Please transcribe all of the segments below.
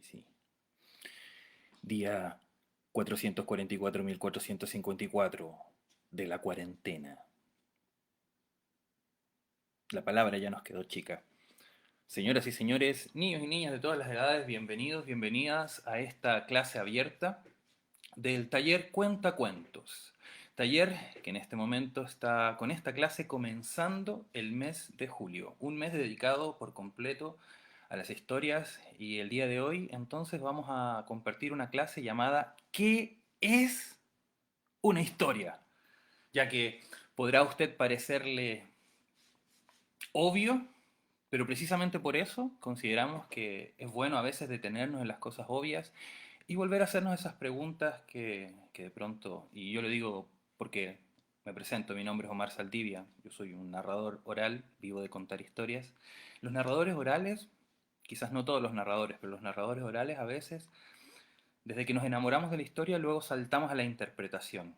sí. Día 444.454 de la cuarentena. La palabra ya nos quedó chica. Señoras y señores, niños y niñas de todas las edades, bienvenidos, bienvenidas a esta clase abierta del taller Cuenta Cuentos. Taller que en este momento está con esta clase comenzando el mes de julio, un mes dedicado por completo a las historias, y el día de hoy entonces vamos a compartir una clase llamada ¿Qué es una historia? Ya que podrá usted parecerle obvio, pero precisamente por eso consideramos que es bueno a veces detenernos en las cosas obvias y volver a hacernos esas preguntas que de pronto, y yo lo digo porque me presento, mi nombre es Omar Saldivia, yo soy un narrador oral, vivo de contar historias. Los narradores orales, quizás no todos los narradores, pero los narradores orales a veces, desde que nos enamoramos de la historia, luego saltamos a la interpretación.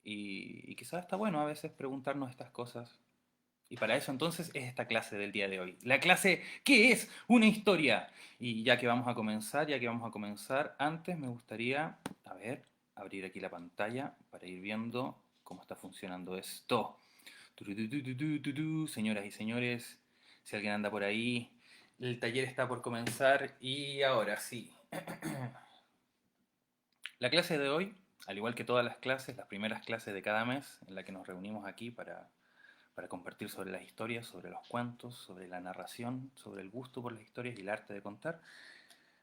Y quizás está bueno a veces preguntarnos estas cosas. Y para eso entonces es esta clase del día de hoy. La clase ¿Qué es una historia? Y ya que vamos a comenzar, antes me gustaría, a ver, abrir aquí la pantalla para ir viendo cómo está funcionando esto. Señoras y señores, si alguien anda por ahí, el taller está por comenzar y ahora sí. La clase de hoy, al igual que todas las clases, las primeras clases de cada mes en la que nos reunimos aquí para compartir sobre las historias, sobre los cuentos, sobre la narración, sobre el gusto por las historias y el arte de contar,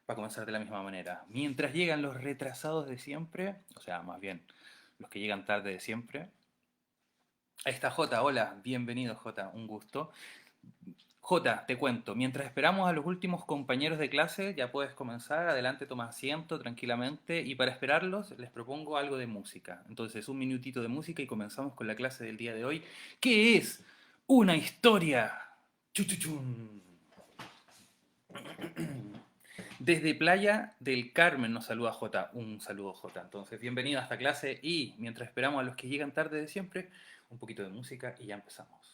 va a comenzar de la misma manera. Mientras llegan los retrasados de siempre, o sea, más bien los que llegan tarde de siempre. Ahí está Jota, hola, bienvenido Jota, un gusto. Jota, te cuento, mientras esperamos a los últimos compañeros de clase, ya puedes comenzar, adelante, toma asiento tranquilamente, y para esperarlos les propongo algo de música. Entonces, un minutito de música y comenzamos con la clase del día de hoy, que es una historia. Chuchuchun. Desde Playa del Carmen nos saluda Jota, un saludo Jota. Entonces, bienvenido a esta clase y mientras esperamos a los que llegan tarde de siempre, un poquito de música y ya empezamos.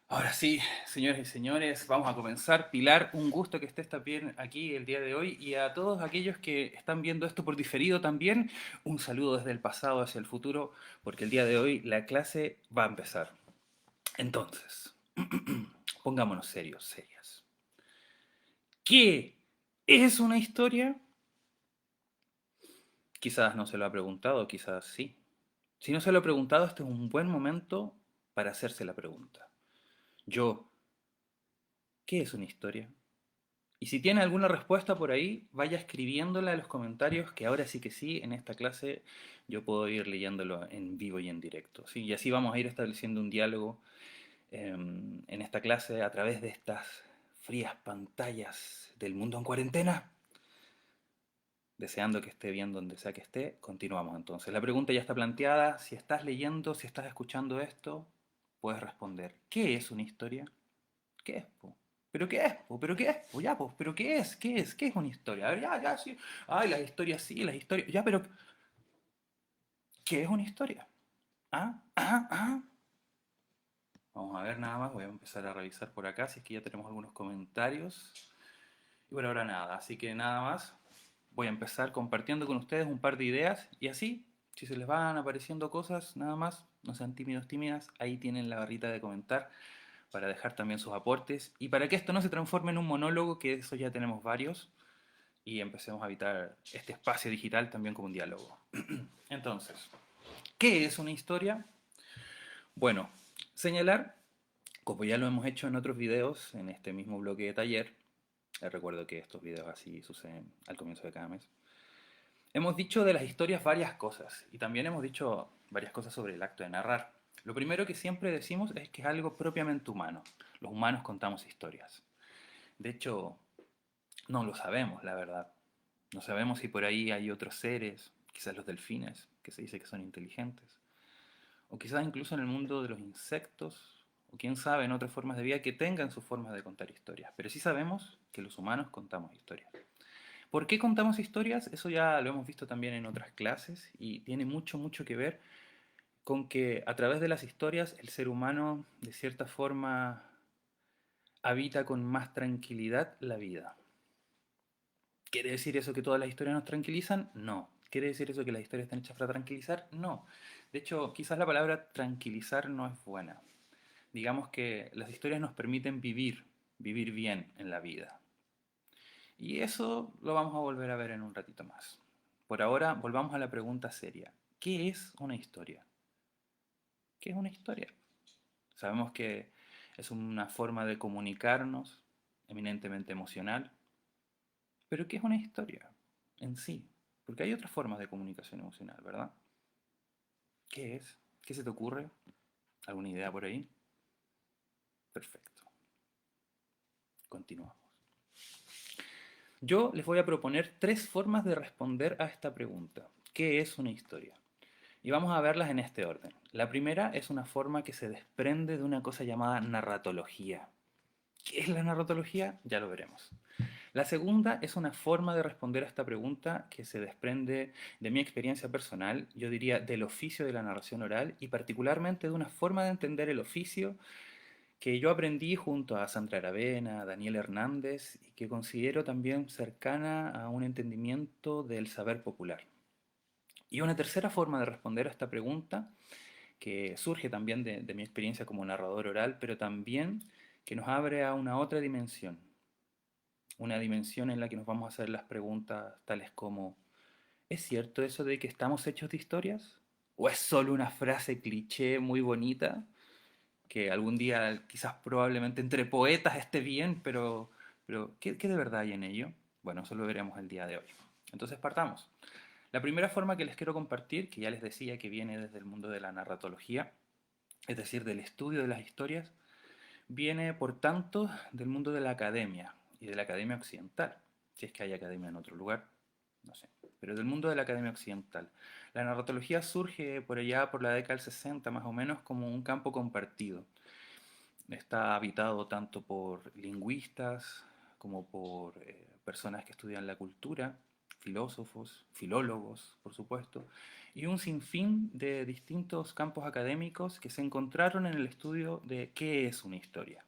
Ahora sí, señores y señores, vamos a comenzar. Pilar, un gusto que estés también aquí el día de hoy. Y a todos aquellos que están viendo esto por diferido también, un saludo desde el pasado hacia el futuro, porque el día de hoy la clase va a empezar. Entonces, pongámonos serios, serias. ¿Qué es una historia? Quizás no se lo ha preguntado, quizás sí. Si no se lo ha preguntado, este es un buen momento para hacerse la pregunta. Yo, ¿qué es una historia? Y si tiene alguna respuesta por ahí, vaya escribiéndola en los comentarios, que ahora sí que sí, en esta clase yo puedo ir leyéndolo en vivo y en directo, ¿sí? Y así vamos a ir estableciendo un diálogo en esta clase a través de estas frías pantallas del mundo en cuarentena. Deseando que esté bien donde sea que esté, continuamos entonces. La pregunta ya está planteada. Si estás leyendo, si estás escuchando esto, puedes responder. ¿Qué es una historia? ¿Qué es, po? ¿Pero qué es, po? ¿Pero qué es, po? Ya, po. ¿Pero qué es? ¿Qué es? ¿Qué es una historia? A ver, ya, ya, sí. Ay, las historias sí, las historias. Ya, pero ¿qué es una historia? ¿Ah? ¿Ah? ¿Ah? Vamos a ver nada más. Voy a empezar a revisar por acá si es que ya tenemos algunos comentarios. Y por ahora nada. Así que nada más. Voy a empezar compartiendo con ustedes un par de ideas y así, si se les van apareciendo cosas, nada más, no sean tímidos, tímidas, ahí tienen la barrita de comentar para dejar también sus aportes y para que esto no se transforme en un monólogo, que eso ya tenemos varios, y empecemos a habitar este espacio digital también como un diálogo. Entonces, ¿qué es una historia? Bueno, señalar, como ya lo hemos hecho en otros videos, en este mismo bloque de taller, les recuerdo que estos videos así suceden al comienzo de cada mes. Hemos dicho de las historias varias cosas y también hemos dicho varias cosas sobre el acto de narrar. Lo primero que siempre decimos es que es algo propiamente humano. Los humanos contamos historias. De hecho, no lo sabemos, la verdad. No sabemos si por ahí hay otros seres, quizás los delfines, que se dice que son inteligentes, o quizás incluso en el mundo de los insectos, o quién sabe, en otras formas de vida que tengan sus formas de contar historias. Pero sí sabemos que los humanos contamos historias. ¿Por qué contamos historias? Eso ya lo hemos visto también en otras clases y tiene mucho, mucho que ver con que a través de las historias el ser humano de cierta forma habita con más tranquilidad la vida. ¿Quiere decir eso que todas las historias nos tranquilizan? No. ¿Quiere decir eso que las historias están hechas para tranquilizar? No. De hecho, quizás la palabra tranquilizar no es buena. Digamos que las historias nos permiten vivir, vivir bien en la vida. Y eso lo vamos a volver a ver en un ratito más. Por ahora, volvamos a la pregunta seria. ¿Qué es una historia? ¿Qué es una historia? Sabemos que es una forma de comunicarnos, eminentemente emocional, pero ¿qué es una historia en sí? Porque hay otras formas de comunicación emocional, ¿verdad? ¿Qué es? ¿Qué se te ocurre? ¿Alguna idea por ahí? Perfecto. Continuamos. Yo les voy a proponer tres formas de responder a esta pregunta. ¿Qué es una historia? Y vamos a verlas en este orden. La primera es una forma que se desprende de una cosa llamada narratología. ¿Qué es la narratología? Ya lo veremos. La segunda es una forma de responder a esta pregunta que se desprende de mi experiencia personal, yo diría del oficio de la narración oral y particularmente de una forma de entender el oficio que yo aprendí junto a Sandra Aravena, a Daniel Hernández y que considero también cercana a un entendimiento del saber popular. Y una tercera forma de responder a esta pregunta que surge también de mi experiencia como narrador oral, pero también que nos abre a una otra dimensión, una dimensión en la que nos vamos a hacer las preguntas tales como, ¿es cierto eso de que estamos hechos de historias? ¿O es solo una frase cliché muy bonita que algún día quizás probablemente entre poetas esté bien, pero ¿qué de verdad hay en ello? Bueno, eso lo veremos el día de hoy. Entonces partamos. La primera forma que les quiero compartir, que ya les decía que viene desde el mundo de la narratología, es decir, del estudio de las historias, viene por tanto del mundo de la academia y de la academia occidental, si es que hay academia en otro lugar, no sé, pero del mundo de la academia occidental. La narratología surge por allá por la década del 60 más o menos como un campo compartido. Está habitado tanto por lingüistas como por personas que estudian la cultura, filósofos, filólogos, por supuesto, y un sinfín de distintos campos académicos que se encontraron en el estudio de qué es una historia.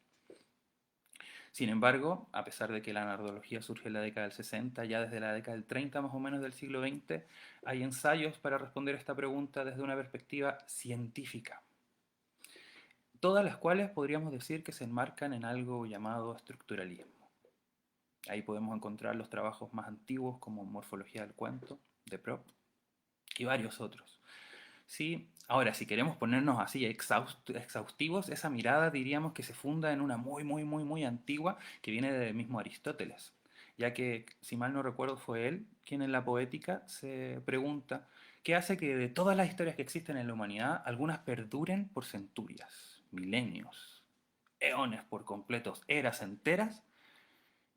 Sin embargo, a pesar de que la narratología surge en la década del 60, ya desde la década del 30 más o menos del siglo XX, hay ensayos para responder esta pregunta desde una perspectiva científica, todas las cuales podríamos decir que se enmarcan en algo llamado estructuralismo. Ahí podemos encontrar los trabajos más antiguos como Morfología del cuento, de Propp, y varios otros. Sí, ahora, si queremos ponernos así exhaustivos, esa mirada diríamos que se funda en una muy, muy, muy, muy antigua que viene del mismo Aristóteles. ya que, si mal no recuerdo, fue él quien en la Poética se pregunta qué hace que de todas las historias que existen en la humanidad, algunas perduren por centurias, milenios, eones por completos, eras enteras,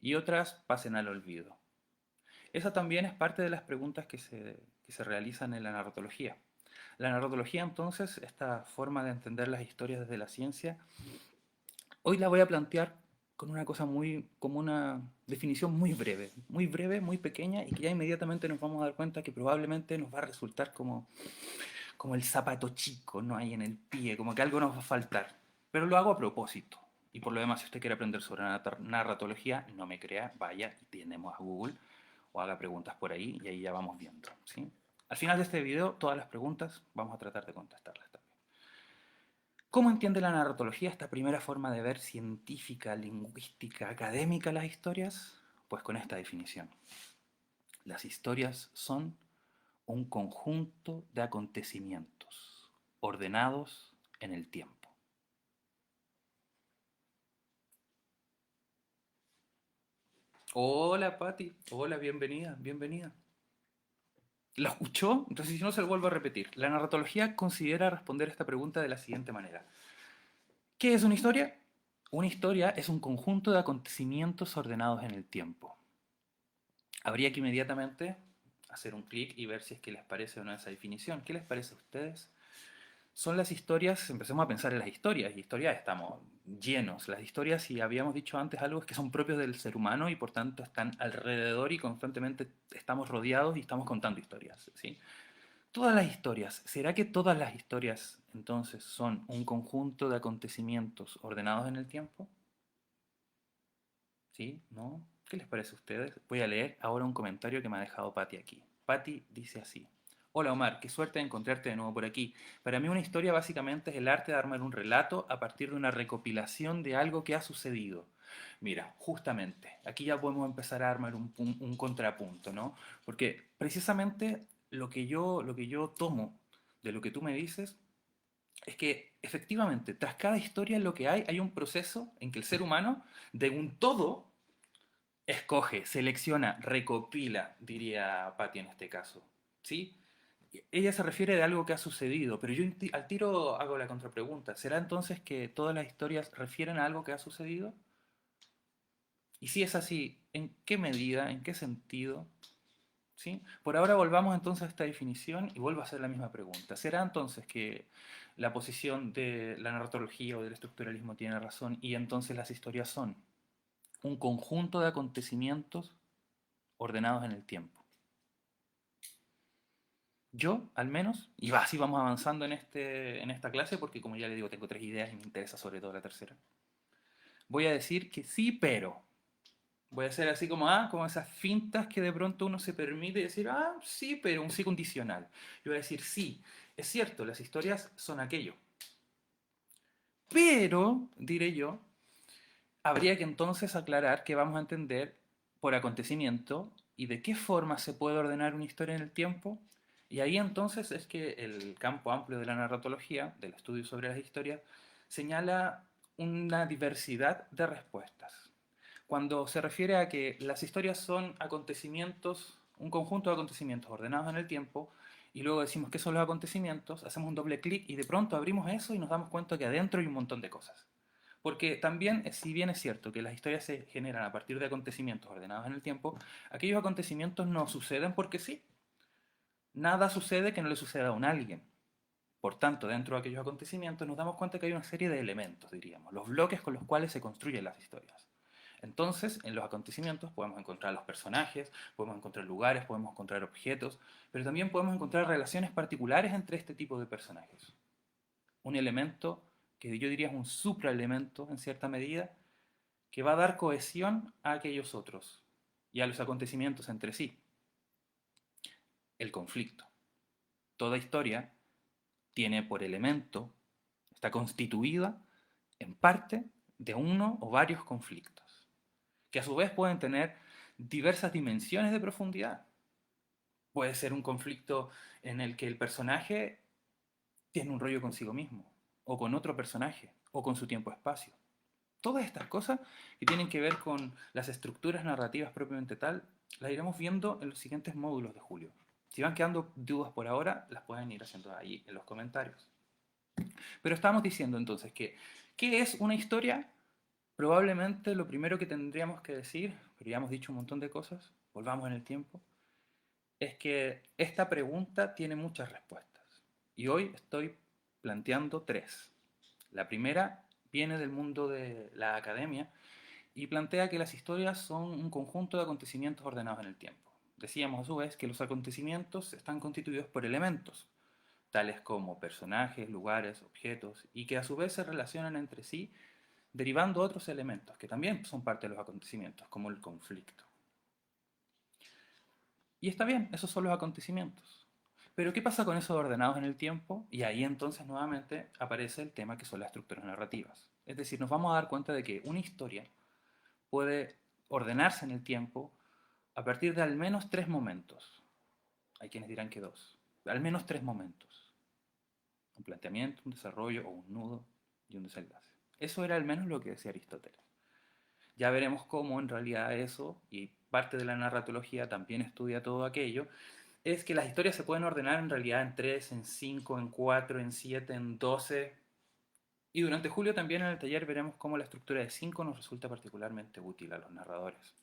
y otras pasen al olvido. Esa también es parte de las preguntas que se realizan en la narratología. La narratología, entonces, esta forma de entender las historias desde la ciencia, hoy la voy a plantear con una cosa muy, como una definición muy breve, muy pequeña, y que ya inmediatamente nos vamos a dar cuenta que probablemente nos va a resultar como el zapato chico, no hay en el pie, como que algo nos va a faltar. Pero lo hago a propósito. Y por lo demás, si usted quiere aprender sobre narratología, no me crea, vaya, tenemos a Google o haga preguntas por ahí y ahí ya vamos viendo, ¿sí? Al final de este video, todas las preguntas vamos a tratar de contestarlas también. ¿Cómo entiende la narratología esta primera forma de ver científica, lingüística, académica las historias? Pues con esta definición. Las historias son un conjunto de acontecimientos ordenados en el tiempo. Hola Patti, hola, bienvenida, bienvenida. ¿La escuchó? Entonces si no se lo vuelvo a repetir. La narratología considera responder esta pregunta de la siguiente manera. ¿Qué es una historia? Una historia es un conjunto de acontecimientos ordenados en el tiempo. Habría que inmediatamente hacer un clic y ver si es que les parece o no esa definición. ¿Qué les parece a ustedes? Son las historias, empecemos a pensar en las historias, y historias estamos llenos. Las historias, y habíamos dicho antes algo, es que son propios del ser humano y por tanto están alrededor y constantemente estamos rodeados y estamos contando historias, ¿sí? Todas las historias, ¿será que todas las historias entonces son un conjunto de acontecimientos ordenados en el tiempo? ¿Sí? ¿No? ¿Qué les parece a ustedes? Voy a leer ahora un comentario que me ha dejado Patti aquí. Patti dice así. Hola Omar, qué suerte de encontrarte de nuevo por aquí. Para mí una historia básicamente es el arte de armar un relato a partir de una recopilación de algo que ha sucedido. Mira, justamente, aquí ya podemos empezar a armar un contrapunto, ¿no? Porque precisamente lo que yo tomo de lo que tú me dices es que efectivamente, tras cada historia lo que hay un proceso en que el ser humano, de un todo, escoge, selecciona, recopila, diría Patti en este caso. ¿Sí? Ella se refiere de algo que ha sucedido, pero yo al tiro hago la contrapregunta. ¿Será entonces que todas las historias refieren a algo que ha sucedido? Y si es así, ¿en qué medida, en qué sentido? ¿Sí? Por ahora volvamos entonces a esta definición y vuelvo a hacer la misma pregunta. ¿Será entonces que la posición de la narratología o del estructuralismo tiene razón y entonces las historias son un conjunto de acontecimientos ordenados en el tiempo? Yo, al menos, y así vamos avanzando en esta clase, porque como ya le digo, tengo tres ideas y me interesa sobre todo la tercera. Voy a decir que sí, pero. Voy a hacer así como esas fintas que de pronto uno se permite decir, sí, pero un sí condicional. Yo voy a decir, sí, es cierto, las historias son aquello. Pero, diré yo, habría que entonces aclarar qué vamos a entender por acontecimiento y de qué forma se puede ordenar una historia en el tiempo. Y ahí entonces es que el campo amplio de la narratología, del estudio sobre las historias, señala una diversidad de respuestas. Cuando se refiere a que las historias son acontecimientos, un conjunto de acontecimientos ordenados en el tiempo, y luego decimos qué son los acontecimientos, hacemos un doble clic y de pronto abrimos eso y nos damos cuenta que adentro hay un montón de cosas. Porque también, si bien es cierto que las historias se generan a partir de acontecimientos ordenados en el tiempo, aquellos acontecimientos no suceden porque sí. Nada sucede que no le suceda a un alguien. Por tanto, dentro de aquellos acontecimientos nos damos cuenta que hay una serie de elementos, diríamos, los bloques con los cuales se construyen las historias. Entonces, en los acontecimientos podemos encontrar los personajes, podemos encontrar lugares, podemos encontrar objetos, pero también podemos encontrar relaciones particulares entre este tipo de personajes. Un elemento que yo diría es un supraelemento en cierta medida, que va a dar cohesión a aquellos otros y a los acontecimientos entre sí. El conflicto. Toda historia tiene por elemento, está constituida en parte de uno o varios conflictos, que a su vez pueden tener diversas dimensiones de profundidad. Puede ser un conflicto en el que el personaje tiene un rollo consigo mismo, o con otro personaje, o con su tiempo-espacio. Todas estas cosas que tienen que ver con las estructuras narrativas propiamente tal, las iremos viendo en los siguientes módulos de Julio. Si van quedando dudas por ahora, las pueden ir haciendo ahí en los comentarios. Pero estábamos diciendo entonces que, ¿qué es una historia? Probablemente lo primero que tendríamos que decir, pero ya hemos dicho un montón de cosas, volvamos en el tiempo, es que esta pregunta tiene muchas respuestas. Y hoy estoy planteando tres. La primera viene del mundo de la academia y plantea que las historias son un conjunto de acontecimientos ordenados en el tiempo. Decíamos a su vez que los acontecimientos están constituidos por elementos, tales como personajes, lugares, objetos, y que a su vez se relacionan entre sí derivando otros elementos que también son parte de los acontecimientos, como el conflicto. Y está bien, esos son los acontecimientos. Pero ¿qué pasa con esos ordenados en el tiempo? Y ahí entonces nuevamente aparece el tema que son las estructuras narrativas. Es decir, nos vamos a dar cuenta de que una historia puede ordenarse en el tiempo a partir de al menos tres momentos. Hay quienes dirán que dos. Al menos tres momentos. Un planteamiento, un desarrollo o un nudo y un desenlace. Eso era al menos lo que decía Aristóteles. Ya veremos cómo en realidad eso, y parte de la narratología también estudia todo aquello, es que las historias se pueden ordenar en realidad en 3, en 5, en 4, en 7, en 12. Y durante julio también en el taller veremos cómo la estructura de 5 nos resulta particularmente útil a los narradores.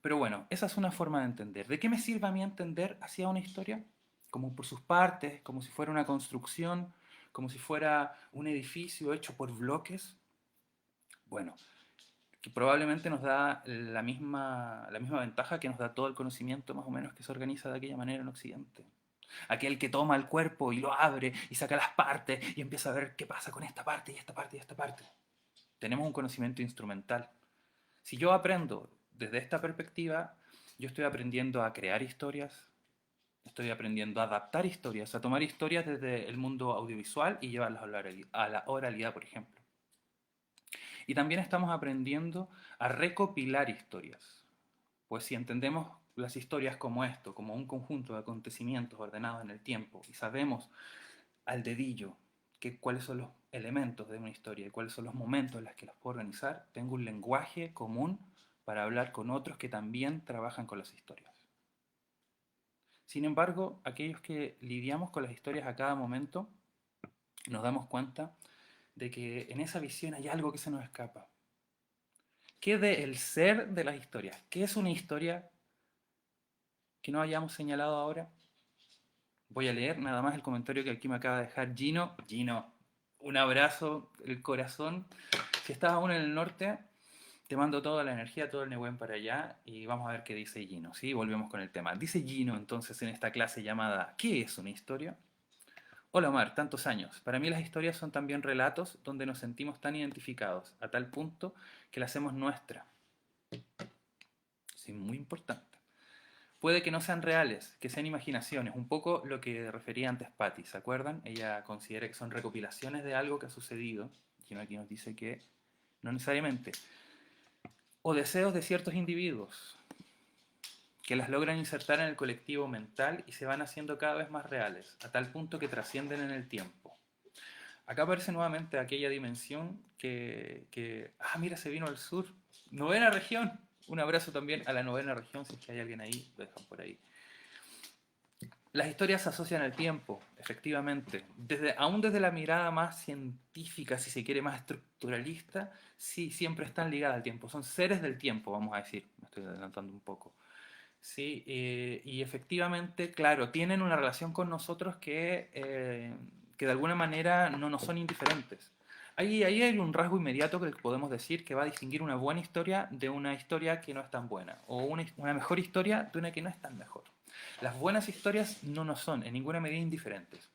Pero bueno, esa es una forma de entender. ¿De qué me sirve a mí entender hacia una historia? Como por sus partes, como si fuera una construcción, como si fuera un edificio hecho por bloques. Bueno, que probablemente nos da la misma ventaja que nos da todo el conocimiento más o menos que se organiza de aquella manera en Occidente. Aquel que toma el cuerpo y lo abre y saca las partes y empieza a ver qué pasa con esta parte y esta parte y esta parte. Tenemos un conocimiento instrumental. Si yo aprendo desde esta perspectiva, yo estoy aprendiendo a crear historias, estoy aprendiendo a adaptar historias, a tomar historias desde el mundo audiovisual y llevarlas a la oralidad, por ejemplo. Y también estamos aprendiendo a recopilar historias. Pues si entendemos las historias como esto, como un conjunto de acontecimientos ordenados en el tiempo, y sabemos al dedillo cuáles son los elementos de una historia y cuáles son los momentos en los que las puedo organizar, tengo un lenguaje común para hablar con otros que también trabajan con las historias. Sin embargo, aquellos que lidiamos con las historias a cada momento, nos damos cuenta de que en esa visión hay algo que se nos escapa. ¿Qué de el ser de las historias? ¿Qué es una historia que no hayamos señalado ahora? Voy a leer nada más el comentario que aquí me acaba de dejar Gino. Gino, un abrazo, el corazón. Si estás aún en el norte, te mando toda la energía, todo el Nehuen para allá y vamos a ver qué dice Gino. ¿Sí? Volvemos con el tema. Dice Gino entonces en esta clase llamada ¿qué es una historia? Hola Omar, tantos años. Para mí las historias son también relatos donde nos sentimos tan identificados, a tal punto que la hacemos nuestra. Sí, muy importante. Puede que no sean reales, que sean imaginaciones, un poco lo que refería antes Patty, ¿se acuerdan? Ella considera que son recopilaciones de algo que ha sucedido, y aquí nos dice que no necesariamente, o deseos de ciertos individuos, que las logran insertar en el colectivo mental y se van haciendo cada vez más reales, a tal punto que trascienden en el tiempo. Acá aparece nuevamente aquella dimensión mira, se vino al sur, novena región, un abrazo también a la novena región, si es que hay alguien ahí, lo dejan por ahí. Las historias se asocian al tiempo, efectivamente. Aún desde la mirada más científica, si se quiere, más estructuralista, sí, siempre están ligadas al tiempo. Son seres del tiempo, vamos a decir. Me estoy adelantando un poco. Sí, y efectivamente, claro, tienen una relación con nosotros que de alguna manera no nos son indiferentes. Ahí hay un rasgo inmediato que podemos decir que va a distinguir una buena historia de una historia que no es tan buena, o una mejor historia de una que no es tan mejor. Las buenas historias no nos son en ninguna medida indiferentes.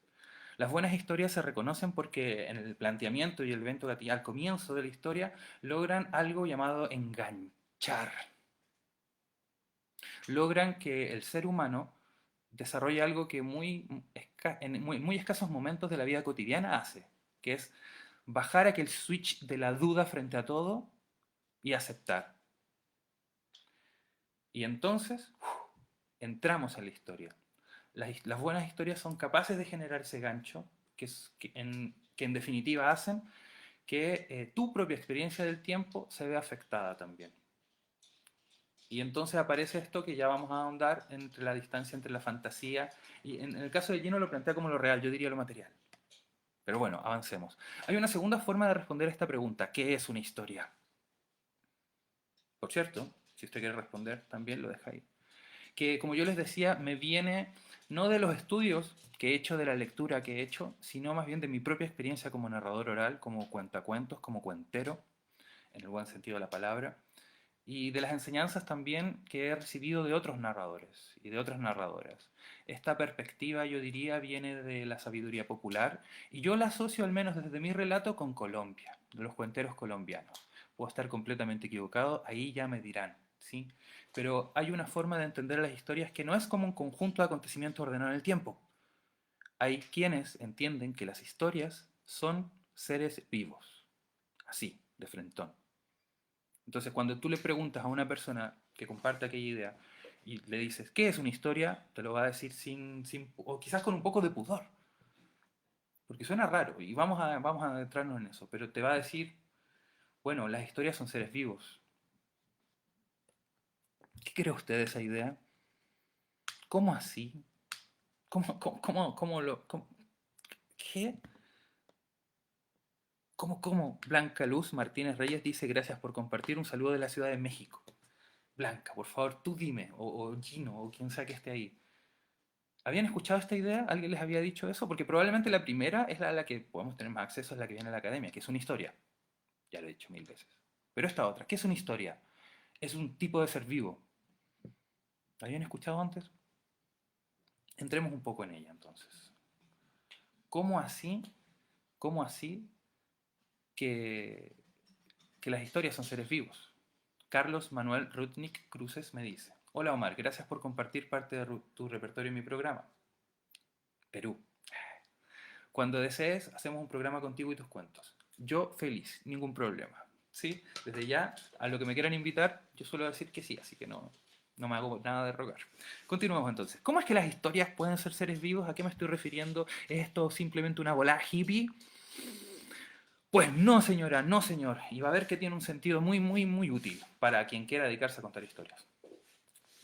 Las buenas historias se reconocen porque en el planteamiento y el evento al comienzo de la historia logran algo llamado enganchar. Logran que el ser humano desarrolle algo que en muy escasos momentos de la vida cotidiana hace, que es bajar aquel switch de la duda frente a todo y aceptar. Y entonces entramos en la historia. Las buenas historias son capaces de generar ese gancho que en definitiva hacen que tu propia experiencia del tiempo se ve afectada también. Y entonces aparece esto que ya vamos a ahondar entre la distancia entre la fantasía y en el caso de Gino lo plantea como lo real, yo diría lo material. Pero bueno, avancemos. Hay una segunda forma de responder a esta pregunta. ¿Qué es una historia? Por cierto, si usted quiere responder, también lo deja ahí. Que como yo les decía, me viene no de los estudios que he hecho, de la lectura que he hecho, sino más bien de mi propia experiencia como narrador oral, como cuentacuentos, como cuentero, en el buen sentido de la palabra, y de las enseñanzas también que he recibido de otros narradores y de otras narradoras. Esta perspectiva, yo diría, viene de la sabiduría popular y yo la asocio, al menos desde mi relato, con Colombia, de los cuenteros colombianos. Puedo estar completamente equivocado, ahí ya me dirán, ¿sí? Pero hay una forma de entender las historias que no es como un conjunto de acontecimientos ordenados en el tiempo. Hay quienes entienden que las historias son seres vivos, así, de frentón. Entonces, cuando tú le preguntas a una persona que comparte aquella idea y le dices, ¿qué es una historia? Te lo va a decir o quizás con un poco de pudor, porque suena raro y vamos a adentrarnos en eso, pero te va a decir, bueno, las historias son seres vivos. ¿Qué cree usted de esa idea? ¿Cómo así? ¿Qué? ¿Cómo? Blanca Luz Martínez Reyes dice, gracias por compartir, un saludo de la Ciudad de México. Blanca, por favor, tú dime, o Gino, o quien sea que esté ahí. ¿Habían escuchado esta idea? ¿Alguien les había dicho eso? Porque probablemente la primera es la a la que podemos tener más acceso, es la que viene a la academia, que es una historia. Ya lo he dicho 1000 veces. Pero esta otra, ¿qué es una historia? Es un tipo de ser vivo. ¿La habían escuchado antes? Entremos un poco en ella entonces. ¿Cómo así? ¿Cómo así que, que las historias son seres vivos? Carlos Manuel Rutnik Cruces me dice, hola Omar, gracias por compartir parte de tu repertorio en mi programa. Perú. Cuando desees, hacemos un programa contigo y tus cuentos. Yo feliz, ningún problema. ¿Sí? Desde ya, a lo que me quieran invitar, yo suelo decir que sí, así que no me hago nada de rogar. Continuemos entonces. ¿Cómo es que las historias pueden ser seres vivos? ¿A qué me estoy refiriendo? ¿Es esto simplemente una volada hippie? Pues no, señora, no, señor. Y va a ver que tiene un sentido muy, muy, muy útil para quien quiera dedicarse a contar historias.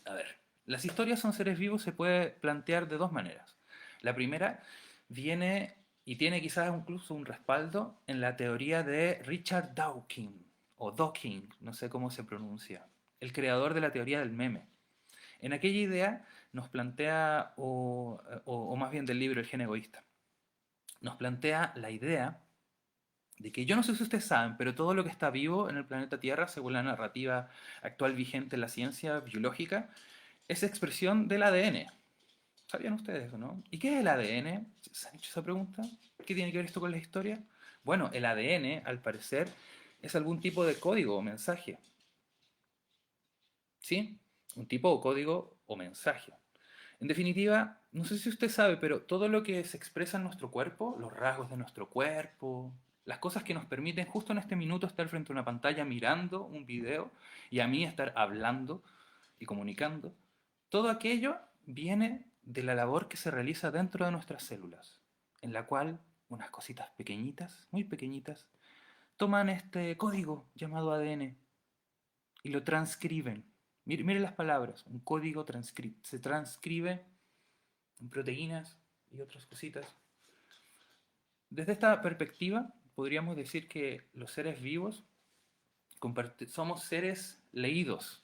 A ver, las historias son seres vivos se puede plantear de dos maneras. La primera viene y tiene quizás incluso un respaldo en la teoría de Richard Dawkins, o Dawkins, no sé cómo se pronuncia, el creador de la teoría del meme. En aquella idea nos plantea, o más bien del libro El gen egoísta, nos plantea la idea de que yo no sé si ustedes saben, pero todo lo que está vivo en el planeta Tierra, según la narrativa actual vigente en la ciencia biológica, es expresión del ADN. ¿Sabían ustedes eso, no? ¿Y qué es el ADN? ¿Se han hecho esa pregunta? ¿Qué tiene que ver esto con la historia? Bueno, el ADN, al parecer, es algún tipo de código o mensaje. ¿Sí? Un tipo de código o mensaje. En definitiva, no sé si usted sabe, pero todo lo que se expresa en nuestro cuerpo, los rasgos de nuestro cuerpo, las cosas que nos permiten justo en este minuto estar frente a una pantalla mirando un video y a mí estar hablando y comunicando, todo aquello viene de la labor que se realiza dentro de nuestras células, en la cual unas cositas pequeñitas, muy pequeñitas, toman este código llamado ADN y lo transcriben. Mire las palabras, un código se transcribe en proteínas y otras cositas. Desde esta perspectiva, podríamos decir que los seres vivos somos seres leídos.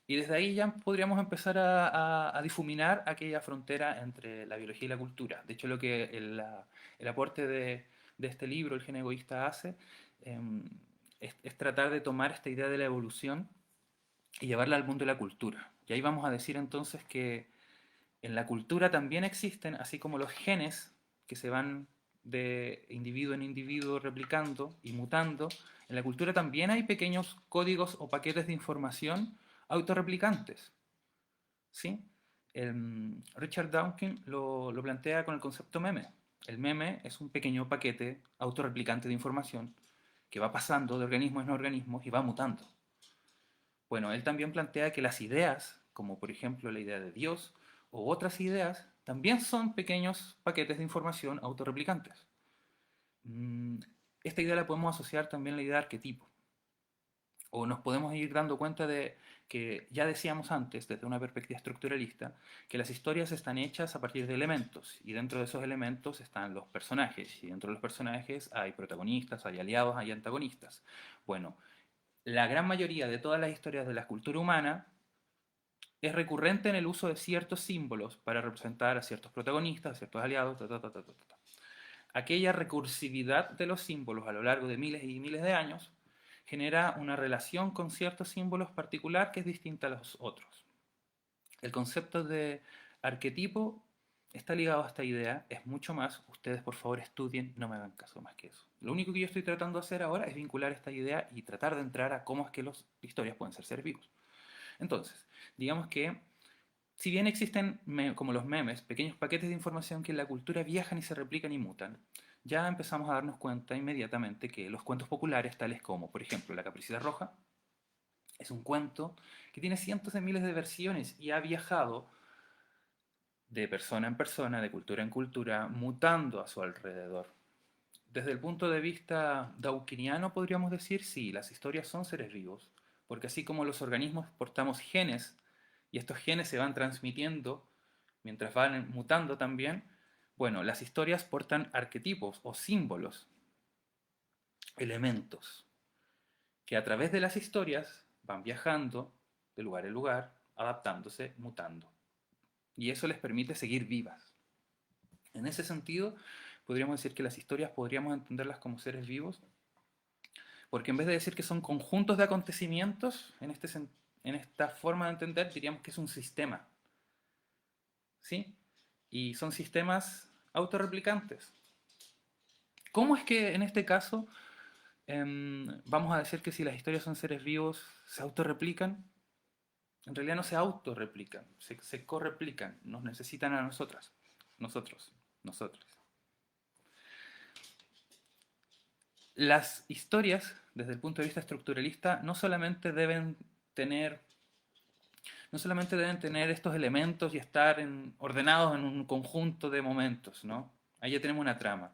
Y desde ahí ya podríamos empezar a difuminar aquella frontera entre la biología y la cultura. De hecho, lo que el aporte de este libro, El gen egoísta, hace es tratar de tomar esta idea de la evolución y llevarla al mundo de la cultura. Y ahí vamos a decir entonces que en la cultura también existen, así como los genes que se van de individuo en individuo replicando y mutando, en la cultura también hay pequeños códigos o paquetes de información autorreplicantes. ¿Sí? Richard Dawkins lo plantea con el concepto meme. El meme es un pequeño paquete autorreplicante de información que va pasando de organismos en organismos y va mutando. Bueno, él también plantea que las ideas, como por ejemplo la idea de Dios, o otras ideas, también son pequeños paquetes de información autorreplicantes. Mm, esta idea la podemos asociar también a la idea de arquetipo. O nos podemos ir dando cuenta de que ya decíamos antes, desde una perspectiva estructuralista, que las historias están hechas a partir de elementos, y dentro de esos elementos están los personajes, y dentro de los personajes hay protagonistas, hay aliados, hay antagonistas. Bueno, la gran mayoría de todas las historias de la cultura humana es recurrente en el uso de ciertos símbolos para representar a ciertos protagonistas, a ciertos aliados, ta, ta, ta, ta, ta, ta. Aquella recursividad de los símbolos a lo largo de miles y miles de años genera una relación con ciertos símbolos particular que es distinta a los otros. El concepto de arquetipo está ligado a esta idea, es mucho más, ustedes por favor estudien, no me hagan caso más que eso. Lo único que yo estoy tratando de hacer ahora es vincular esta idea y tratar de entrar a cómo es que las historias pueden ser seres vivos. Entonces, digamos que si bien existen, como los memes, pequeños paquetes de información que en la cultura viajan y se replican y mutan, ya empezamos a darnos cuenta inmediatamente que los cuentos populares, tales como, por ejemplo, La Caperucita Roja, es un cuento que tiene cientos de miles de versiones y ha viajado de persona en persona, de cultura en cultura, mutando a su alrededor. Desde el punto de vista dawkiniano podríamos decir, sí, las historias son seres vivos, porque así como los organismos portamos genes y estos genes se van transmitiendo mientras van mutando también, bueno, las historias portan arquetipos o símbolos, elementos, que a través de las historias van viajando de lugar en lugar, adaptándose, mutando. Y eso les permite seguir vivas. En ese sentido, podríamos decir que las historias podríamos entenderlas como seres vivos, porque en vez de decir que son conjuntos de acontecimientos, en esta forma de entender, diríamos que es un sistema. ¿Sí? Y son sistemas autorreplicantes. ¿Cómo es que en este caso vamos a decir que si las historias son seres vivos, se autorreplican? En realidad no se autorreplican, se correplican, nos necesitan a nosotras, nosotros, nosotros. Las historias, desde el punto de vista estructuralista, no solamente deben tener estos elementos y estar ordenados en un conjunto de momentos, ¿no? Ahí ya tenemos una trama.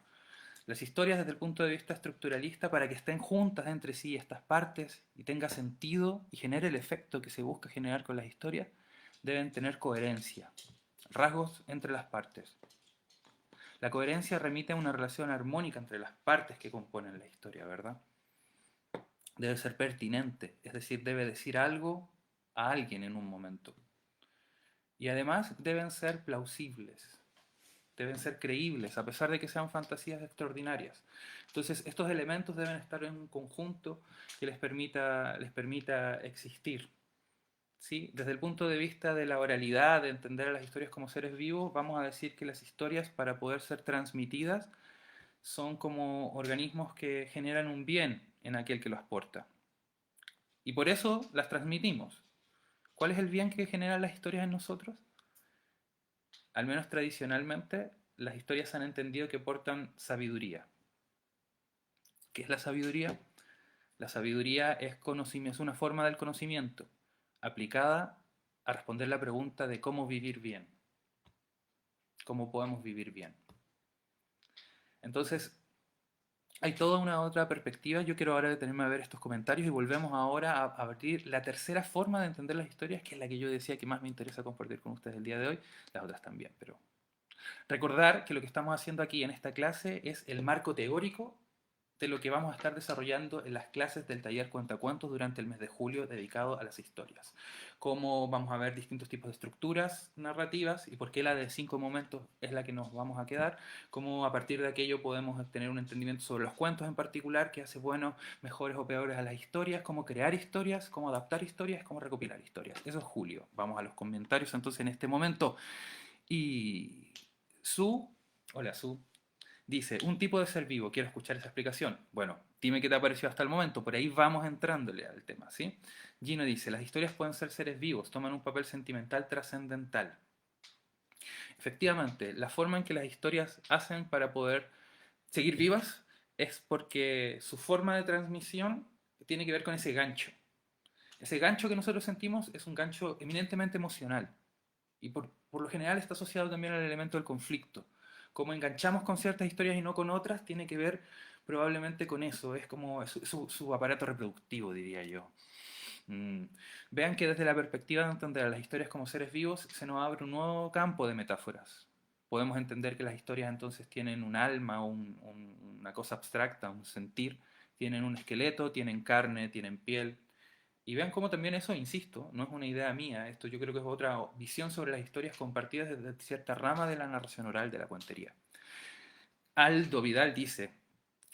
Las historias desde el punto de vista estructuralista, para que estén juntas entre sí estas partes y tenga sentido y genere el efecto que se busca generar con las historias, deben tener coherencia, rasgos entre las partes. La coherencia remite a una relación armónica entre las partes que componen la historia, ¿verdad? Debe ser pertinente, es decir, debe decir algo a alguien en un momento. Y además deben ser plausibles, deben ser creíbles, a pesar de que sean fantasías extraordinarias. Entonces, estos elementos deben estar en un conjunto que les permita existir. ¿Sí? Desde el punto de vista de la oralidad, de entender a las historias como seres vivos, vamos a decir que las historias, para poder ser transmitidas, son como organismos que generan un bien en aquel que los porta. Y por eso las transmitimos. ¿Cuál es el bien que generan las historias en nosotros? Al menos tradicionalmente, las historias se han entendido que portan sabiduría. ¿Qué es la sabiduría? La sabiduría es una forma del conocimiento aplicada a responder la pregunta de cómo vivir bien, cómo podemos vivir bien. Entonces, hay toda una otra perspectiva. Yo quiero ahora detenerme a ver estos comentarios y volvemos ahora a abrir la tercera forma de entender las historias, que es la que yo decía que más me interesa compartir con ustedes el día de hoy, las otras también, pero recordar que lo que estamos haciendo aquí en esta clase es el marco teórico de lo que vamos a estar desarrollando en las clases del taller Cuentacuentos durante el mes de julio dedicado a las historias. Cómo vamos a ver distintos tipos de estructuras narrativas y por qué la de 5 momentos es la que nos vamos a quedar, cómo a partir de aquello podemos tener un entendimiento sobre los cuentos en particular, qué hace buenos, mejores o peores a las historias, cómo crear historias, cómo adaptar historias, cómo recopilar historias. Eso es julio. Vamos a los comentarios entonces en este momento. Y hola Su, dice, un tipo de ser vivo, quiero escuchar esa explicación. Bueno, dime qué te ha parecido hasta el momento, por ahí vamos entrándole al tema, ¿sí? Gino dice, las historias pueden ser seres vivos, toman un papel sentimental trascendental. Efectivamente, la forma en que las historias hacen para poder seguir vivas es porque su forma de transmisión tiene que ver con ese gancho. Ese gancho que nosotros sentimos es un gancho eminentemente emocional y por lo general está asociado también al elemento del conflicto. Cómo enganchamos con ciertas historias y no con otras tiene que ver probablemente con eso, es como su aparato reproductivo, diría yo. Mm. Vean que desde la perspectiva de entender a las historias como seres vivos, se nos abre un nuevo campo de metáforas. Podemos entender que las historias entonces tienen un alma, una cosa abstracta, un sentir, tienen un esqueleto, tienen carne, tienen piel. Y vean cómo también eso, insisto, no es una idea mía, esto yo creo que es otra visión sobre las historias compartidas desde cierta rama de la narración oral de la cuentería. Aldo Vidal dice,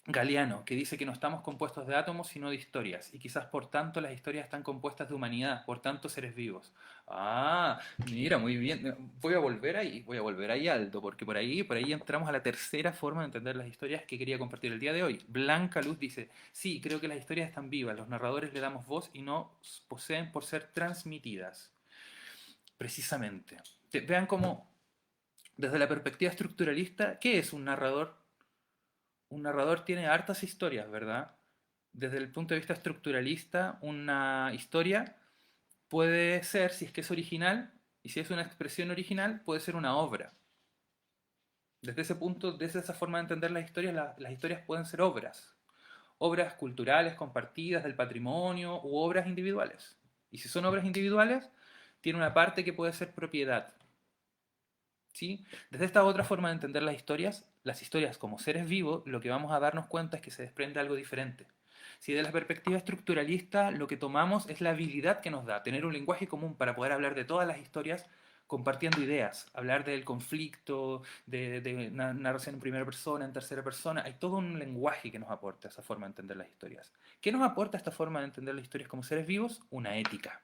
Galeano, que dice que no estamos compuestos de átomos sino de historias, y quizás por tanto las historias están compuestas de humanidad, por tanto seres vivos. Ah, mira, muy bien. Voy a volver ahí, Aldo, porque por ahí entramos a la tercera forma de entender las historias que quería compartir el día de hoy. Blanca Luz dice, sí, creo que las historias están vivas, los narradores le damos voz y no poseen por ser transmitidas. Precisamente. Vean cómo, desde la perspectiva estructuralista, ¿qué es un narrador? Un narrador tiene hartas historias, ¿verdad? Desde el punto de vista estructuralista, una historia puede ser, si es que es original, y si es una expresión original, puede ser una obra. Desde ese punto, desde esa forma de entender las historias, las historias pueden ser obras. Obras culturales compartidas del patrimonio u obras individuales. Y si son obras individuales, tiene una parte que puede ser propiedad. ¿Sí? Desde esta otra forma de entender las historias como seres vivos, lo que vamos a darnos cuenta es que se desprende algo diferente. Si de la perspectiva estructuralista lo que tomamos es la habilidad que nos da tener un lenguaje común para poder hablar de todas las historias compartiendo ideas, hablar del conflicto, de narración en primera persona, en tercera persona, hay todo un lenguaje que nos aporta esa forma de entender las historias. ¿Qué nos aporta esta forma de entender las historias como seres vivos? Una ética.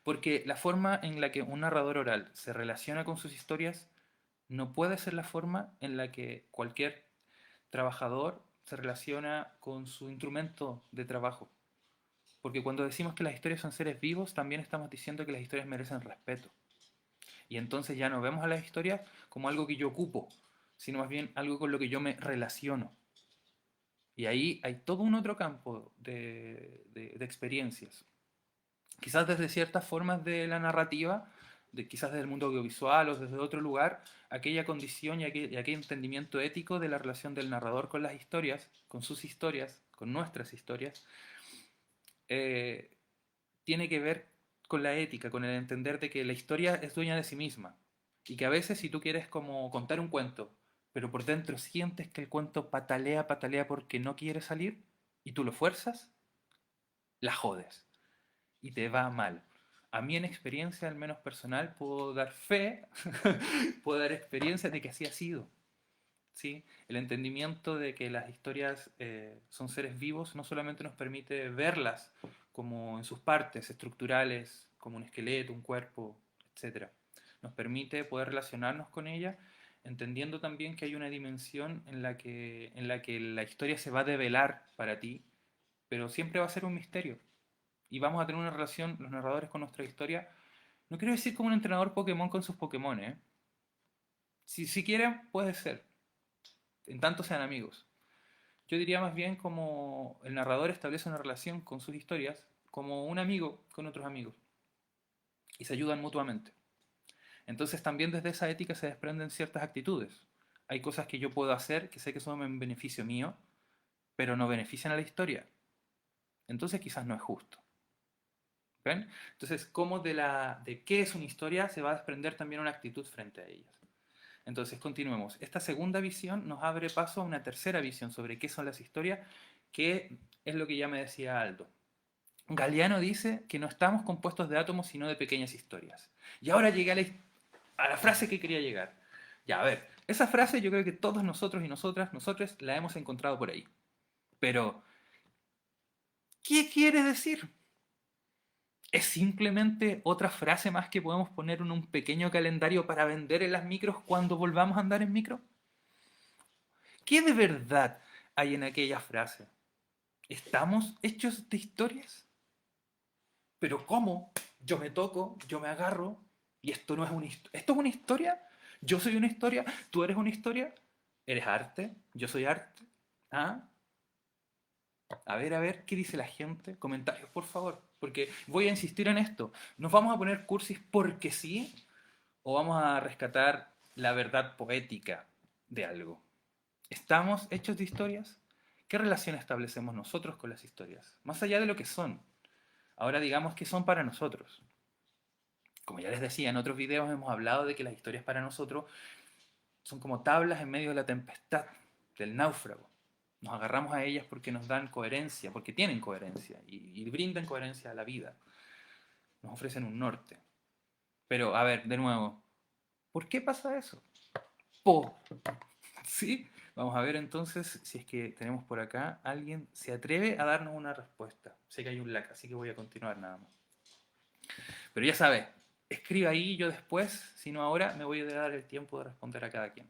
Porque la forma en la que un narrador oral se relaciona con sus historias no puede ser la forma en la que cualquier trabajador se relaciona con su instrumento de trabajo. Porque cuando decimos que las historias son seres vivos, también estamos diciendo que las historias merecen respeto. Y entonces ya no vemos a las historias como algo que yo ocupo, sino más bien algo con lo que yo me relaciono. Y ahí hay todo un otro campo de experiencias. Quizás desde ciertas formas de la narrativa, quizás desde el mundo audiovisual o desde otro lugar, aquella condición y aquel entendimiento ético de la relación del narrador con las historias, con sus historias, con nuestras historias, eh, tiene que ver con la ética, con el entender de que la historia es dueña de sí misma. Y que a veces si tú quieres como contar un cuento, pero por dentro sientes que el cuento patalea, patalea porque no quiere salir, y tú lo fuerzas, la jodes y te va mal. A mí en experiencia, al menos personal, puedo dar fe, puedo dar experiencia de que así ha sido. ¿Sí? El entendimiento de que las historias son seres vivos no solamente nos permite verlas como en sus partes estructurales, como un esqueleto, un cuerpo, etc. Nos permite poder relacionarnos con ella, entendiendo también que hay una dimensión en la que la historia se va a develar para ti, pero siempre va a ser un misterio y vamos a tener una relación, los narradores con nuestra historia. No quiero decir como un entrenador Pokémon con sus Pokémon, ¿eh? Si quieren, puede ser, en tanto sean amigos. Yo diría más bien como el narrador establece una relación con sus historias, como un amigo con otros amigos, y se ayudan mutuamente. Entonces también desde esa ética se desprenden ciertas actitudes. Hay cosas que yo puedo hacer que sé que son en beneficio mío, pero no benefician a la historia. Entonces quizás no es justo. ¿Ven? Entonces, cómo de qué es una historia se va a desprender también una actitud frente a ellas. Entonces, continuemos. Esta segunda visión nos abre paso a una tercera visión sobre qué son las historias, que es lo que ya me decía Aldo. Galeano dice que no estamos compuestos de átomos, sino de pequeñas historias. Y ahora llegué a la frase que quería llegar. Ya, a ver, esa frase yo creo que todos nosotros y nosotros la hemos encontrado por ahí. Pero, ¿qué quiere decir? ¿Es simplemente otra frase más que podemos poner en un pequeño calendario para vender en las micros cuando volvamos a andar en micro? ¿Qué de verdad hay en aquella frase? ¿Estamos hechos de historias? ¿Pero cómo? Yo me toco, yo me agarro, y esto no es una historia. ¿Esto es una historia? ¿Yo soy una historia? ¿Tú eres una historia? ¿Eres arte? ¿Yo soy arte? ¿Ah? A ver, ¿qué dice la gente? Comentarios, por favor. Porque voy a insistir en esto. ¿Nos vamos a poner cursis porque sí? ¿O vamos a rescatar la verdad poética de algo? ¿Estamos hechos de historias? ¿Qué relación establecemos nosotros con las historias? Más allá de lo que son. Ahora digamos que son para nosotros. Como ya les decía, en otros videos hemos hablado de que las historias para nosotros son como tablas en medio de la tempestad, del náufrago. Nos agarramos a ellas porque nos dan coherencia, porque tienen coherencia y brindan coherencia a la vida. Nos ofrecen un norte. Pero, a ver, de nuevo, ¿por qué pasa eso? Po. ¿Sí? Vamos a ver entonces si es que tenemos por acá alguien se atreve a darnos una respuesta. Sé que hay un lag, así que voy a continuar nada más. Pero ya sabes, escriba ahí, yo después, si no ahora, me voy a dar el tiempo de responder a cada quien.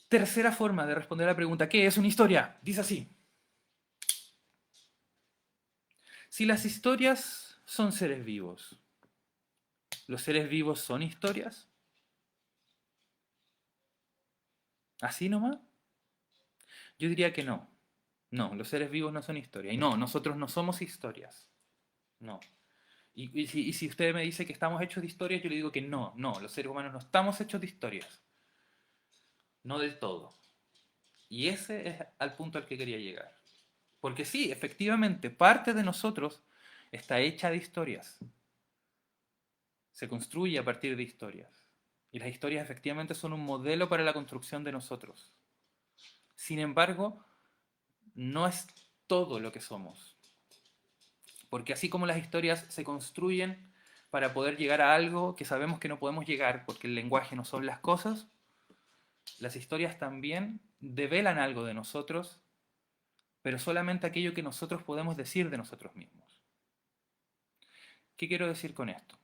Tercera forma de responder a la pregunta, ¿qué es una historia? Dice así. Si las historias son seres vivos, ¿los seres vivos son historias? ¿Así nomás? Yo diría que no. No, los seres vivos no son historias. Y no, nosotros no somos historias. No. Y si usted me dice que estamos hechos de historias, yo le digo que no, no, los seres humanos no estamos hechos de historias. No del todo. Y ese es al punto al que quería llegar. Porque sí, efectivamente, parte de nosotros está hecha de historias. Se construye a partir de historias. Y las historias efectivamente son un modelo para la construcción de nosotros. Sin embargo, no es todo lo que somos. Porque así como las historias se construyen para poder llegar a algo que sabemos que no podemos llegar porque el lenguaje no son las cosas, las historias también develan algo de nosotros, pero solamente aquello que nosotros podemos decir de nosotros mismos. ¿Qué quiero decir con esto?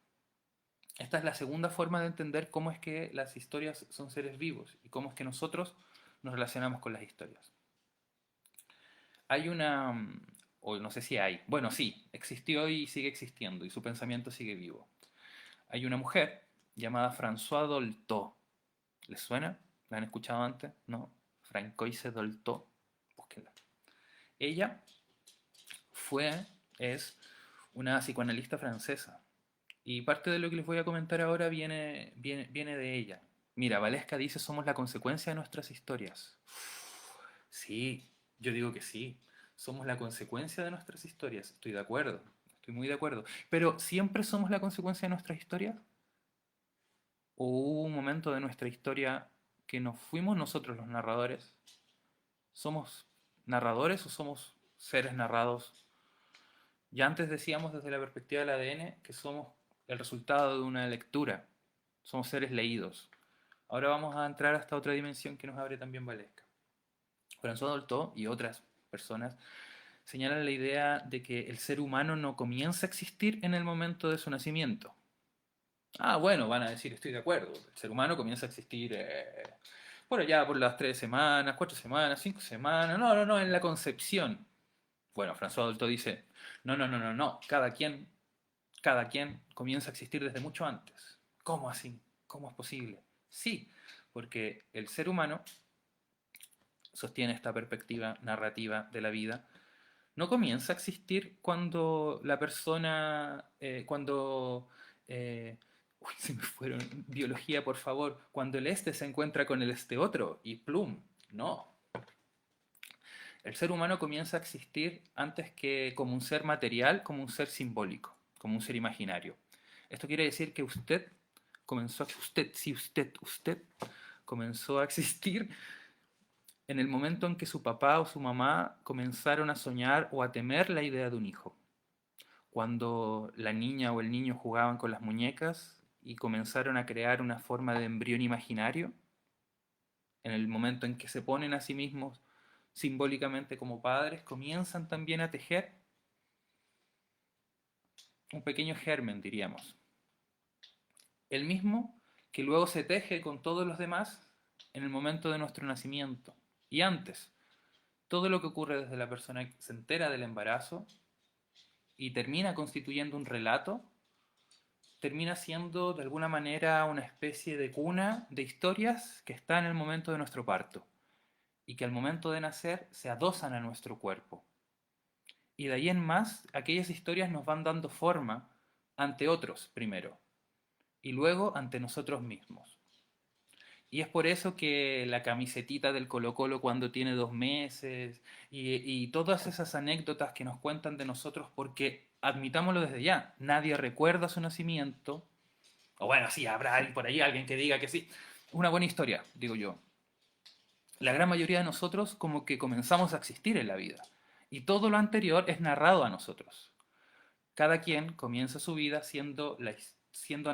Esta es la segunda forma de entender cómo es que las historias son seres vivos y cómo es que nosotros nos relacionamos con las historias. Hay una, o no sé si hay, bueno, sí, existió y sigue existiendo y su pensamiento sigue vivo. Hay una mujer llamada Françoise Dolto. ¿Les suena? ¿La han escuchado antes? ¿No? Francoise Dolto. Búsquenla. Ella fue, es una psicoanalista francesa. Y parte de lo que les voy a comentar ahora viene de ella. Mira, Valesca dice somos la consecuencia de nuestras historias. Sí, yo digo que sí. Somos la consecuencia de nuestras historias. Estoy de acuerdo. Estoy muy de acuerdo. Pero ¿siempre somos la consecuencia de nuestras historias? ¿O hubo un momento de nuestra historia que no fuimos nosotros los narradores? ¿Somos narradores o somos seres narrados? Ya antes decíamos desde la perspectiva del ADN que somos el resultado de una lectura. Somos seres leídos. Ahora vamos a entrar a esta otra dimensión que nos abre también Valesca. François Dolto y otras personas señalan la idea de que el ser humano no comienza a existir en el momento de su nacimiento. Ah, bueno, van a decir, estoy de acuerdo. El ser humano comienza a existir por allá, por las 3 semanas, 4 semanas, 5 semanas. No, no, no, en la concepción. Bueno, François Dolto dice, no, no, no, no, no. Cada quien comienza a existir desde mucho antes. ¿Cómo así? ¿Cómo es posible? Sí, porque el ser humano sostiene esta perspectiva narrativa de la vida, no comienza a existir cuando la persona, uy, se me fueron, biología por favor, cuando el este se encuentra con el este otro y plum, no. El ser humano comienza a existir antes que como un ser material, como un ser simbólico, como un ser imaginario. Esto quiere decir que usted comenzó a existir en el momento en que su papá o su mamá comenzaron a soñar o a temer la idea de un hijo. Cuando la niña o el niño jugaban con las muñecas y comenzaron a crear una forma de embrión imaginario, en el momento en que se ponen a sí mismos simbólicamente como padres, comienzan también a tejer un pequeño germen, diríamos. El mismo que luego se teje con todos los demás en el momento de nuestro nacimiento. Y antes, todo lo que ocurre desde la persona que se entera del embarazo y termina constituyendo un relato, termina siendo de alguna manera una especie de cuna de historias que está en el momento de nuestro parto y que al momento de nacer se adosan a nuestro cuerpo. Y de ahí en más, aquellas historias nos van dando forma ante otros primero y luego ante nosotros mismos. Y es por eso que la camisetita del Colo-Colo cuando tiene 2 meses y todas esas anécdotas que nos cuentan de nosotros, porque admitámoslo desde ya, nadie recuerda su nacimiento, o bueno, sí, habrá alguien por ahí, alguien que diga que sí. Una buena historia, digo yo. La gran mayoría de nosotros como que comenzamos a existir en la vida. Y todo lo anterior es narrado a nosotros. Cada quien comienza su vida siendo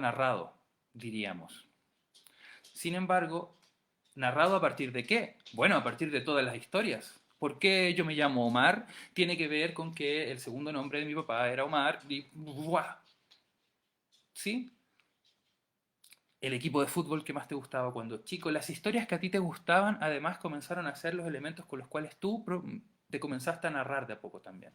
narrado, diríamos. Sin embargo, ¿narrado a partir de qué? Bueno, a partir de todas las historias. ¿Por qué yo me llamo Omar? Tiene que ver con que el segundo nombre de mi papá era Omar y... ¡buah! ¿Sí? El equipo de fútbol que más te gustaba cuando chico. Las historias que a ti te gustaban, además, comenzaron a ser los elementos con los cuales tú te comenzaste a narrar de a poco también.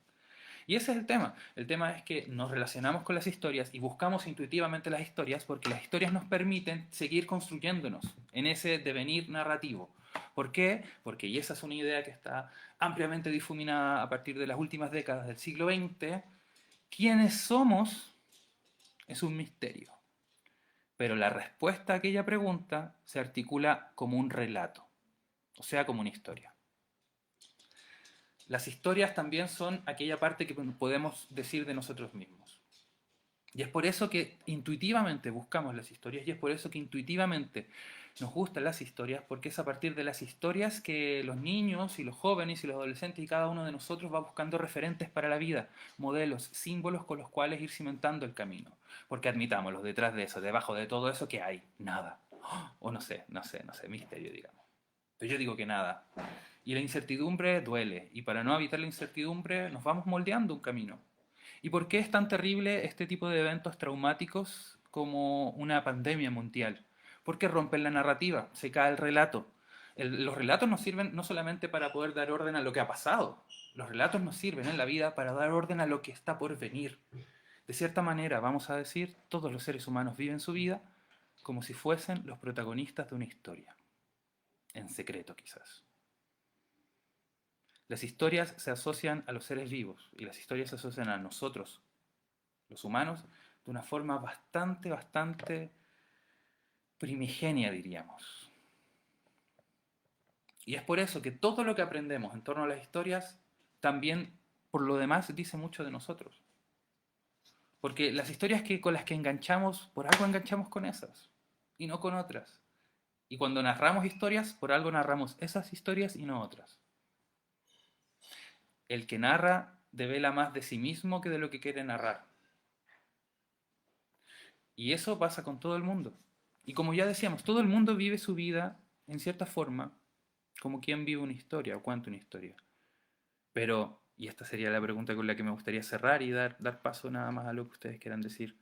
Y ese es el tema. El tema es que nos relacionamos con las historias y buscamos intuitivamente las historias porque las historias nos permiten seguir construyéndonos en ese devenir narrativo. ¿Por qué? Porque, y esa es una idea que está ampliamente difuminada a partir de las últimas décadas del siglo XX, quiénes somos es un misterio. Pero la respuesta a aquella pregunta se articula como un relato, o sea, como una historia. Las historias también son aquella parte que podemos decir de nosotros mismos. Y es por eso que intuitivamente buscamos las historias y es por eso que intuitivamente nos gustan las historias, porque es a partir de las historias que los niños y los jóvenes y los adolescentes y cada uno de nosotros va buscando referentes para la vida, modelos, símbolos con los cuales ir cimentando el camino. Porque admitámoslo, detrás de eso, debajo de todo eso, ¿qué hay? Nada. O no sé, misterio, digamos. Pero yo digo que nada. Y la incertidumbre duele. Y para no evitar la incertidumbre nos vamos moldeando un camino. ¿Y por qué es tan terrible este tipo de eventos traumáticos como una pandemia mundial? Porque rompen la narrativa, se cae el relato. Los relatos nos sirven no solamente para poder dar orden a lo que ha pasado, los relatos nos sirven en la vida para dar orden a lo que está por venir. De cierta manera, vamos a decir, todos los seres humanos viven su vida como si fuesen los protagonistas de una historia, en secreto quizás. Las historias se asocian a los seres vivos y las historias se asocian a nosotros, los humanos, de una forma bastante primigenia, diríamos. Y es por eso que todo lo que aprendemos en torno a las historias también, por lo demás, dice mucho de nosotros. Porque las historias con las que enganchamos, por algo enganchamos con esas y no con otras. Y cuando narramos historias, por algo narramos esas historias y no otras. El que narra devela más de sí mismo que de lo que quiere narrar. Y eso pasa con todo el mundo. Y como ya decíamos, todo el mundo vive su vida en cierta forma, como quien vive una historia o cuenta una historia. Pero, y esta sería la pregunta con la que me gustaría cerrar y dar paso nada más a lo que ustedes quieran decir.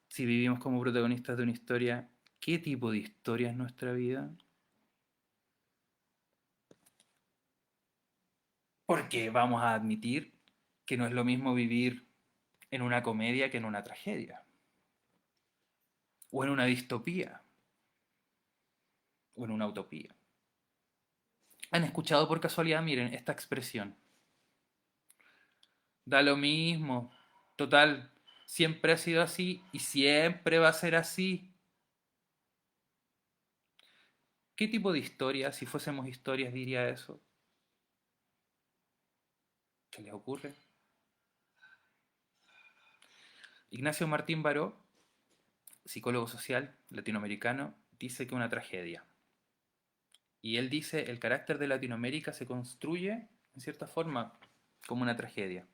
Si vivimos como protagonistas de una historia, ¿qué tipo de historia es nuestra vida? Porque vamos a admitir que no es lo mismo vivir en una comedia que en una tragedia, o en una distopía, o en una utopía. ¿Han escuchado por casualidad, miren, esta expresión? Da lo mismo, total, siempre ha sido así y siempre va a ser así. ¿Qué tipo de historia, si fuésemos historias, diría eso? ¿Qué les ocurre? Ignacio Martín Baró, psicólogo social latinoamericano, dice que una tragedia. Y él dice, el carácter de Latinoamérica se construye, en cierta forma, como una tragedia.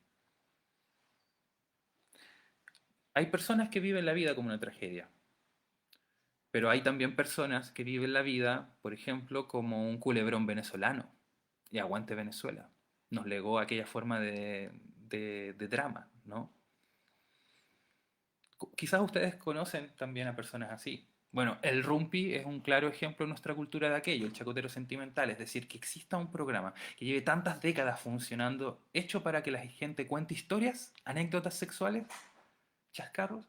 Hay personas que viven la vida como una tragedia, pero hay también personas que viven la vida, por ejemplo, como un culebrón venezolano. Y aguante Venezuela. Nos legó aquella forma de drama, ¿no? Quizás ustedes conocen también a personas así. Bueno, el Rumpi es un claro ejemplo en nuestra cultura de aquello, el chacotero sentimental, es decir, que exista un programa que lleve tantas décadas funcionando, hecho para que la gente cuente historias, anécdotas sexuales, chascarros.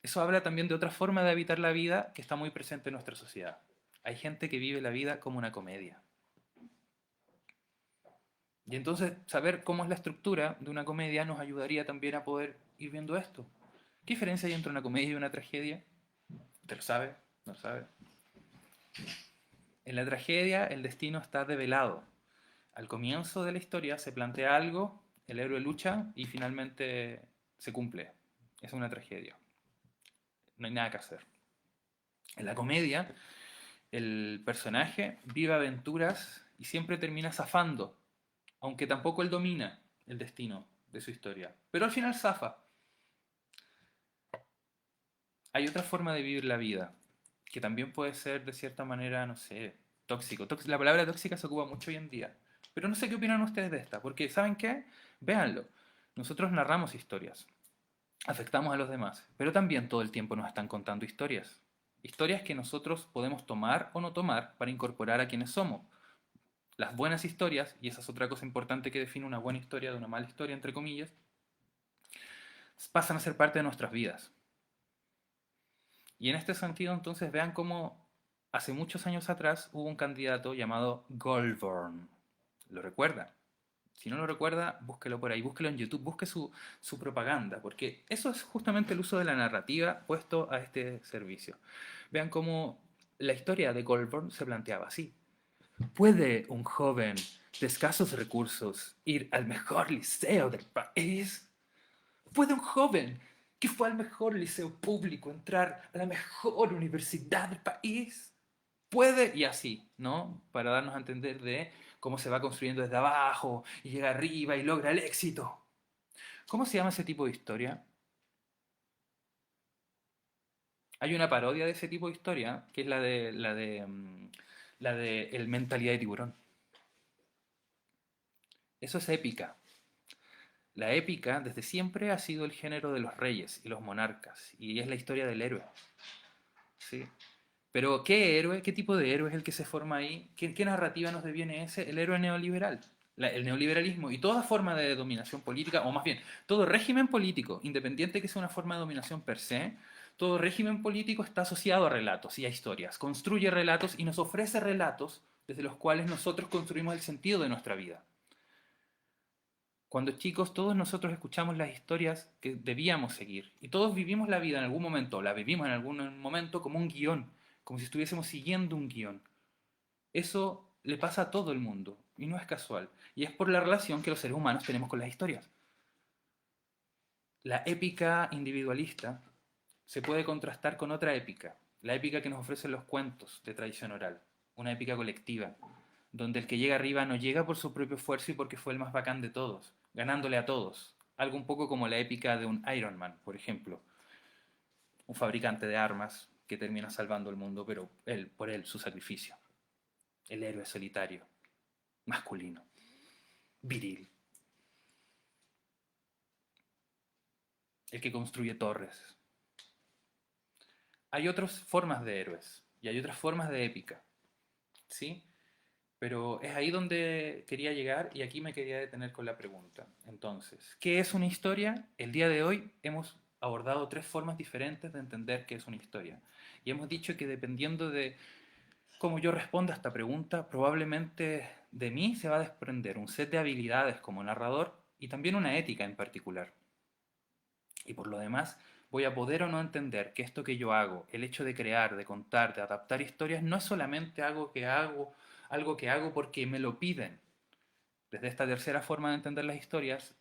Eso habla también de otra forma de habitar la vida que está muy presente en nuestra sociedad. Hay gente que vive la vida como una comedia. Y entonces saber cómo es la estructura de una comedia nos ayudaría también a poder ir viendo esto. ¿Qué diferencia hay entre una comedia y una tragedia? ¿Te lo sabe? ¿No lo sabe? En la tragedia el destino está develado. Al comienzo de la historia se plantea algo, el héroe lucha y finalmente se cumple. Es una tragedia. No hay nada que hacer. En la comedia, el personaje vive aventuras y siempre termina zafando, aunque tampoco él domina el destino de su historia. Pero al final zafa. Hay otra forma de vivir la vida, que también puede ser de cierta manera, no sé, tóxico. La palabra tóxica se ocupa mucho hoy en día. Pero no sé qué opinan ustedes de esta, porque ¿saben qué? Véanlo. Nosotros narramos historias, afectamos a los demás, pero también todo el tiempo nos están contando historias. Historias que nosotros podemos tomar o no tomar para incorporar a quienes somos. Las buenas historias, y esa es otra cosa importante que define una buena historia de una mala historia, entre comillas, pasan a ser parte de nuestras vidas. Y en este sentido, entonces, vean cómo hace muchos años atrás hubo un candidato llamado Goldborn. ¿Lo recuerda? Si no lo recuerda, búsquelo por ahí, búsquelo en YouTube, busque su propaganda, porque eso es justamente el uso de la narrativa puesto a este servicio. Vean cómo la historia de Goldborn se planteaba así. ¿Puede un joven de escasos recursos ir al mejor liceo del país? ¿Puede un joven que fue al mejor liceo público entrar a la mejor universidad del país? Puede, y así, ¿no? Para darnos a entender de cómo se va construyendo desde abajo y llega arriba y logra el éxito. ¿Cómo se llama ese tipo de historia? Hay una parodia de ese tipo de historia, que es la de El mentalidad de tiburón. Eso es épica. La épica desde siempre ha sido el género de los reyes y los monarcas, y es la historia del héroe. ¿Sí? Pero ¿qué héroe, qué tipo de héroe es el que se forma ahí? ¿Qué narrativa nos deviene ese? El héroe neoliberal. El neoliberalismo y toda forma de dominación política, o más bien, todo régimen político, independiente que sea una forma de dominación per se, todo régimen político está asociado a relatos y a historias. Construye relatos y nos ofrece relatos desde los cuales nosotros construimos el sentido de nuestra vida. Cuando chicos, todos nosotros escuchamos las historias que debíamos seguir. Y todos vivimos la vida en algún momento, la vivimos en algún momento como un guión, como si estuviésemos siguiendo un guión. Eso le pasa a todo el mundo, y no es casual. Y es por la relación que los seres humanos tenemos con las historias. La épica individualista se puede contrastar con otra épica, la épica que nos ofrecen los cuentos de tradición oral, una épica colectiva, donde el que llega arriba no llega por su propio esfuerzo y porque fue el más bacán de todos, ganándole a todos. Algo un poco como la épica de un Iron Man, por ejemplo, un fabricante de armas que termina salvando el mundo, pero por él, su sacrificio. El héroe solitario, masculino, viril, el que construye torres. Hay otras formas de héroes y hay otras formas de épica, ¿sí? Pero es ahí donde quería llegar y aquí me quería detener con la pregunta. Entonces, ¿qué es una historia? El día de hoy hemos abordado tres formas diferentes de entender qué es una historia. Y hemos dicho que dependiendo de cómo yo responda a esta pregunta, probablemente de mí se va a desprender un set de habilidades como narrador y también una ética en particular. Y por lo demás, voy a poder o no entender que esto que yo hago, el hecho de crear, de contar, de adaptar historias, no es solamente algo que hago porque me lo piden. Desde esta tercera forma de entender las historias,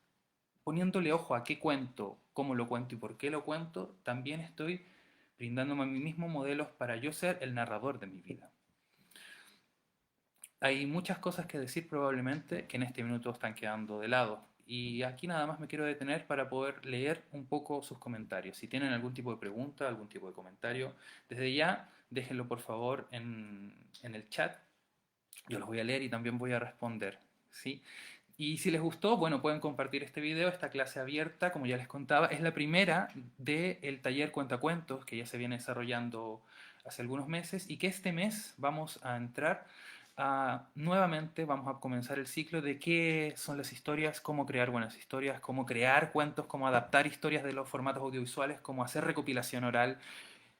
poniéndole ojo a qué cuento, cómo lo cuento y por qué lo cuento, también estoy brindándome a mí mismo modelos para yo ser el narrador de mi vida. Hay muchas cosas que decir probablemente que en este minuto están quedando de lado. Y aquí nada más me quiero detener para poder leer un poco sus comentarios. Si tienen algún tipo de pregunta, algún tipo de comentario, desde ya déjenlo por favor en el chat. Yo los voy a leer y también voy a responder. ¿Sí? Y si les gustó, bueno, pueden compartir este video, esta clase abierta, como ya les contaba, es la primera del taller Cuentacuentos que ya se viene desarrollando hace algunos meses y que este mes vamos a entrar nuevamente, vamos a comenzar el ciclo de qué son las historias, cómo crear buenas historias, cómo crear cuentos, cómo adaptar historias de los formatos audiovisuales, cómo hacer recopilación oral,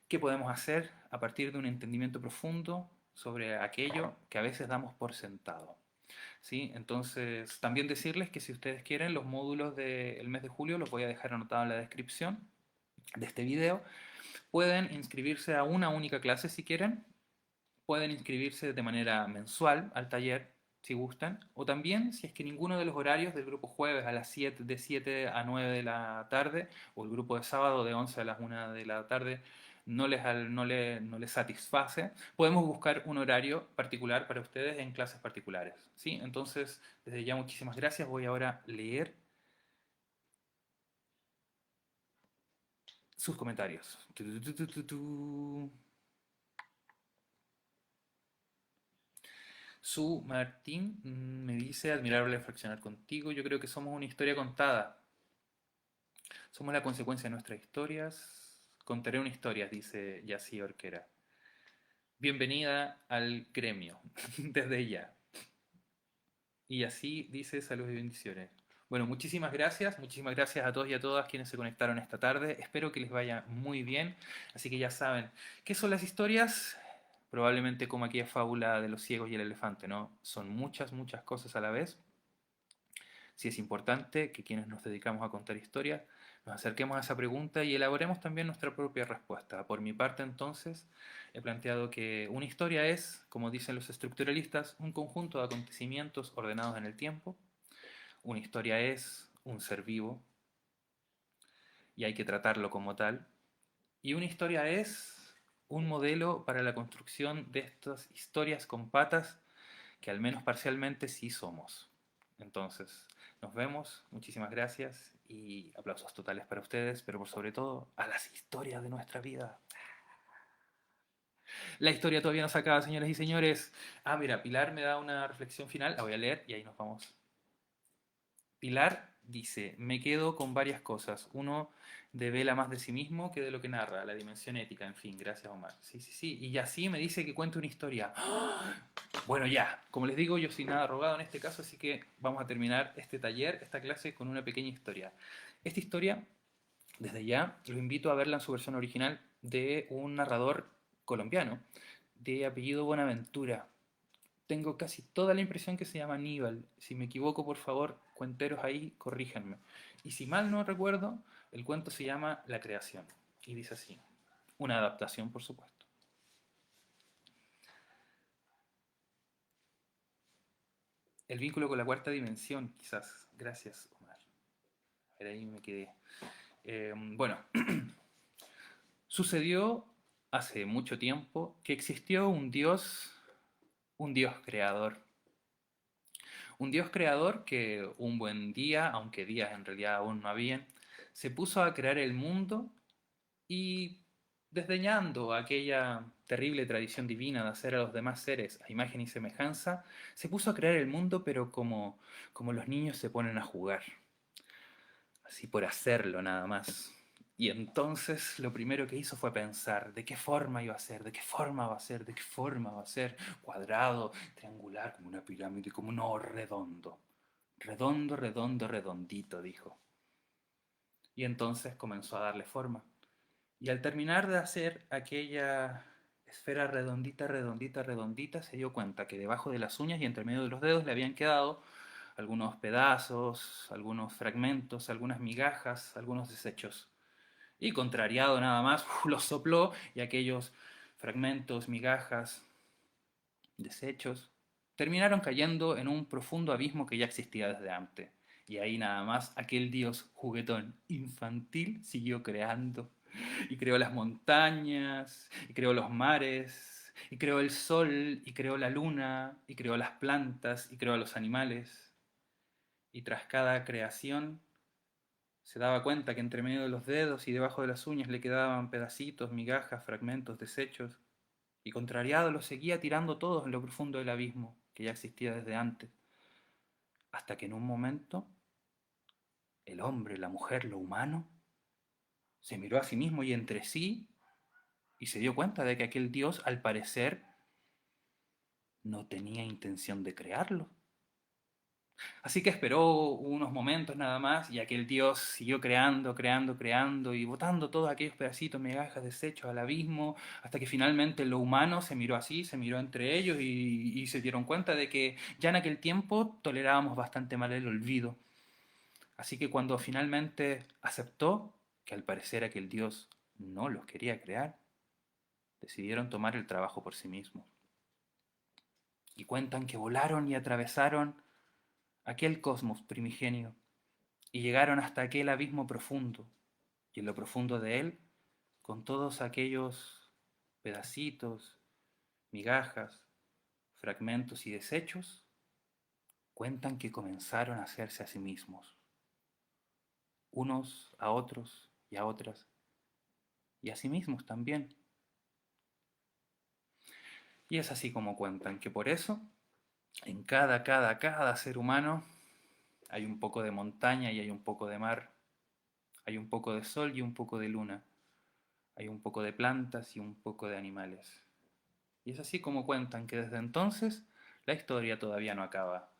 qué podemos hacer a partir de un entendimiento profundo sobre aquello que a veces damos por sentado. ¿Sí? Entonces, también decirles que si ustedes quieren, los módulos del mes de julio los voy a dejar anotados en la descripción. de este video, pueden inscribirse a una única clase si quieren, pueden inscribirse de manera mensual al taller si gustan, o también si es que ninguno de los horarios del grupo jueves a las 7, de 7 a 9 de la tarde, o el grupo de sábado de 11 a las 1 de la tarde, no les satisface, podemos buscar un horario particular para ustedes en clases particulares. ¿Sí? Entonces, desde ya muchísimas gracias. Voy ahora a leer sus comentarios. Su Martín me dice, admirable reflexionar contigo. Yo creo que somos una historia contada. Somos la consecuencia de nuestras historias. Contaré una historia, dice Yací Orquera. Bienvenida al gremio, desde ya. Y así dice salud y bendiciones. Bueno, muchísimas gracias a todos y a todas quienes se conectaron esta tarde. Espero que les vaya muy bien. Así que ya saben, ¿qué son las historias? Probablemente como aquella fábula de los ciegos y el elefante, ¿no? Son muchas, muchas cosas a la vez. Sí es importante que quienes nos dedicamos a contar historias nos acerquemos a esa pregunta y elaboremos también nuestra propia respuesta. Por mi parte, entonces, he planteado que una historia es, como dicen los estructuralistas, un conjunto de acontecimientos ordenados en el tiempo. Una historia es un ser vivo y hay que tratarlo como tal. Y una historia es un modelo para la construcción de estas historias con patas que al menos parcialmente sí somos. Entonces, nos vemos, muchísimas gracias y aplausos totales para ustedes, pero por sobre todo a las historias de nuestra vida. La historia todavía no se acaba, señoras y señores. Ah, mira, Pilar me da una reflexión final, la voy a leer y ahí nos vamos. Pilar dice, me quedo con varias cosas. Uno, devela más de sí mismo que de lo que narra, la dimensión ética, en fin, gracias Omar. Sí, sí, sí. Y así me dice que cuente una historia. ¡Ah! Bueno, ya, como les digo, yo soy nada rogado en este caso, así que vamos a terminar este taller, esta clase, con una pequeña historia. Esta historia, desde ya, los invito a verla en su versión original de un narrador colombiano de apellido Buenaventura. Tengo casi toda la impresión que se llama Aníbal. Si me equivoco, por favor, cuenteros ahí, corríjanme. Y si mal no recuerdo, el cuento se llama La Creación. Y dice así. Una adaptación, por supuesto. El vínculo con la cuarta dimensión, quizás. Gracias, Omar. A ver, ahí me quedé. Bueno, sucedió hace mucho tiempo que existió un Dios creador. Un Dios creador que un buen día, aunque días en realidad aún no habían, se puso a crear el mundo y desdeñando aquella terrible tradición divina de hacer a los demás seres a imagen y semejanza, se puso a crear el mundo pero como los niños se ponen a jugar, así por hacerlo nada más. Y entonces lo primero que hizo fue pensar de qué forma iba a ser, de qué forma va a ser, de qué forma va a ser, cuadrado, triangular, como una pirámide, como no, redondo. Redondo, redondo, redondito, dijo. Y entonces comenzó a darle forma. Y al terminar de hacer aquella esfera redondita, redondita, redondita, se dio cuenta que debajo de las uñas y entre medio de los dedos le habían quedado algunos pedazos, algunos fragmentos, algunas migajas, algunos desechos. Y contrariado nada más, los sopló y aquellos fragmentos, migajas, desechos, terminaron cayendo en un profundo abismo que ya existía desde antes. Y ahí nada más aquel dios juguetón infantil siguió creando. Y creó las montañas, y creó los mares, y creó el sol, y creó la luna, y creó las plantas, y creó a los animales. Y tras cada creación se daba cuenta que entre medio de los dedos y debajo de las uñas le quedaban pedacitos, migajas, fragmentos, desechos, y contrariado los seguía tirando todos en lo profundo del abismo, que ya existía desde antes, hasta que en un momento el hombre, la mujer, lo humano, se miró a sí mismo y entre sí y se dio cuenta de que aquel dios, al parecer, no tenía intención de crearlo. Así que esperó unos momentos nada más y aquel dios siguió creando, creando, creando y botando todos aquellos pedacitos, migajas, desechos al abismo, hasta que finalmente lo humano se miró así, se miró entre ellos y se dieron cuenta de que ya en aquel tiempo tolerábamos bastante mal el olvido. Así que cuando finalmente aceptó que al parecer aquel Dios no los quería crear, decidieron tomar el trabajo por sí mismos. Y cuentan que volaron y atravesaron aquel cosmos primigenio y llegaron hasta aquel abismo profundo. Y en lo profundo de él, con todos aquellos pedacitos, migajas, fragmentos y desechos, cuentan que comenzaron a hacerse a sí mismos, unos a otros y a otras, y a sí mismos también. Y es así como cuentan, que por eso, en cada ser humano, hay un poco de montaña y hay un poco de mar, hay un poco de sol y un poco de luna, hay un poco de plantas y un poco de animales. Y es así como cuentan que desde entonces la historia todavía no acaba,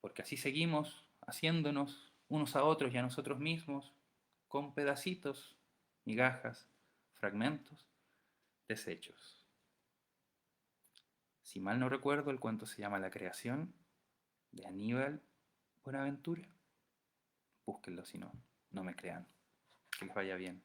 porque así seguimos haciéndonos unos a otros y a nosotros mismos con pedacitos, migajas, fragmentos, desechos. Si mal no recuerdo, el cuento se llama La creación, de Aníbal Buenaventura. Búsquenlo si no, no me crean. Que les vaya bien.